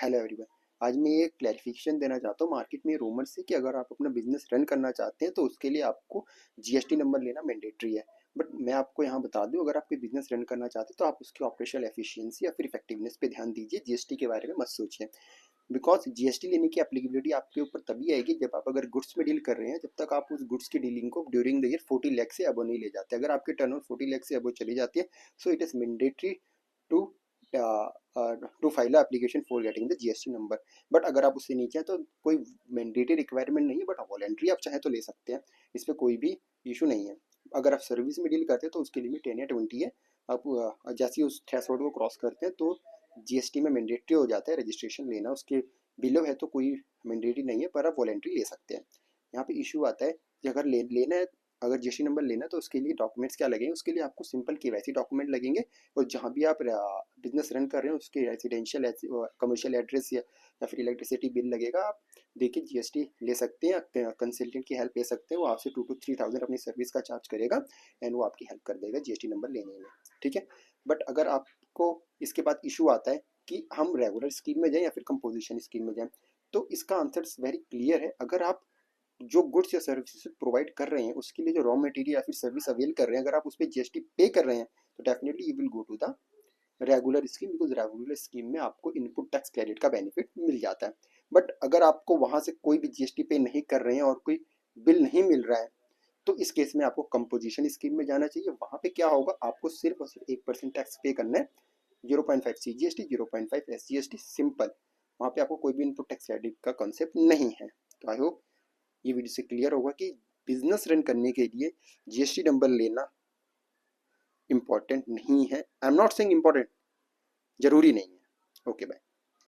Hello everyone. आज मैं ये क्लैरिफिकेशन देना चाहता हूँ मार्केट में रूमर से कि अगर आप अपना बिजनेस रन करना चाहते हैं तो उसके लिए आपको जीएसटी नंबर लेना मैंडेटरी है। बट मैं आपको यहाँ बता दूँ, अगर आपके बिजनेस रन करना चाहते हैं तो आप उसकी ऑपरेशनल एफिशिएंसी या फिर इफेक्टिवनेस पे ध्यान दीजिए, जीएसटी के बारे में मत सोचिए। बिकॉज जीएसटी लेने की एप्लीकेबिलिटी आपके ऊपर तभी आएगी जब आप अगर गुड्स में डील कर रहे हैं। जब तक आप उस गुड्स की डीलिंग को ड्यूरिंग द ईयर 40 लाख से अबो नहीं ले जाते। अगर आपके टर्नओवर 40 लाख से अबो चली जाती है, so it is mandatory to to file application for getting the GST number. But अगर आप उससे नीचे हैं तो कोई मैंडेटरी रिक्वायरमेंट नहीं है, बट वॉलेंट्री आप चाहें तो ले सकते हैं। इस पर कोई भी इशू नहीं है। अगर आप सर्विस में डील करते हैं तो उसके लिमिट 10 या 20 है। आप जैसे ही उस थ्रेशोल्ड को क्रॉस करते हैं तो जीएसटी में मैंडेटरी हो जाता है रजिस्ट्रेशन लेना। उसके बिलो है तो कोई मैंडेटरी नहीं है, पर आप वॉलेंट्री ले सकते हैं। यहाँ पे इशू आता है कि अगर लेना है, अगर जीएसटी नंबर लेना है तो उसके लिए डॉक्यूमेंट्स क्या लगेंगे। उसके लिए आपको सिंपल केवाईसी डॉक्यूमेंट लगेंगे, और जहाँ भी आप बिजनेस रन कर रहे हैं उसके रेजिडेंशियल कमर्शियल एड्रेस या फिर इलेक्ट्रिसिटी बिल लगेगा। आप देखिए जीएसटी ले सकते हैं, कंसल्टेंट की हेल्प ले सकते हैं। वो आपसे 2 to 3 thousand अपनी सर्विस का चार्ज करेगा एंड वो आपकी हेल्प कर देगा जीएसटी नंबर लेने में। ठीक है। बट अगर आपको इसके बाद इशू आता है कि हम रेगुलर स्कीम में जाएं या फिर कंपोजिशन स्कीम में जाएं, तो इसका आंसर वेरी क्लियर है। अगर आप जो गुड्स या सर्विसेज प्रोवाइड कर रहे हैं उसके लिए जो रॉ मटेरियल या फिर सर्विस अवेल कर रहे हैं, अगर आप उस पर जीएसटी पे कर रहे हैं तो definitely you will go to the regular scheme, because regular scheme में आपको इनपुट टैक्स क्रेडिट का बेनिफिट मिल जाता है। बट अगर आपको वहां से कोई भी जीएसटी पे नहीं कर रहे हैं और कोई बिल नहीं मिल रहा है, तो इस केस में आपको कंपोजिशन स्कीम में जाना चाहिए। वहां पे क्या होगा, आपको सिर्फ और सिर्फ 1% टैक्स पे करना है। 0.5 सीजीएसटी, 0.5 एसजीएसटी, सिंपल। वहां पे आपको कोई भी इनपुट टैक्स क्रेडिट का कॉन्सेप्ट नहीं है। तो आई होप ये वीडियो से क्लियर होगा कि बिजनेस रन करने के लिए जीएसटी नंबर लेना इंपॉर्टेंट नहीं है। I am not saying important, जरूरी नहीं है। Okay bye.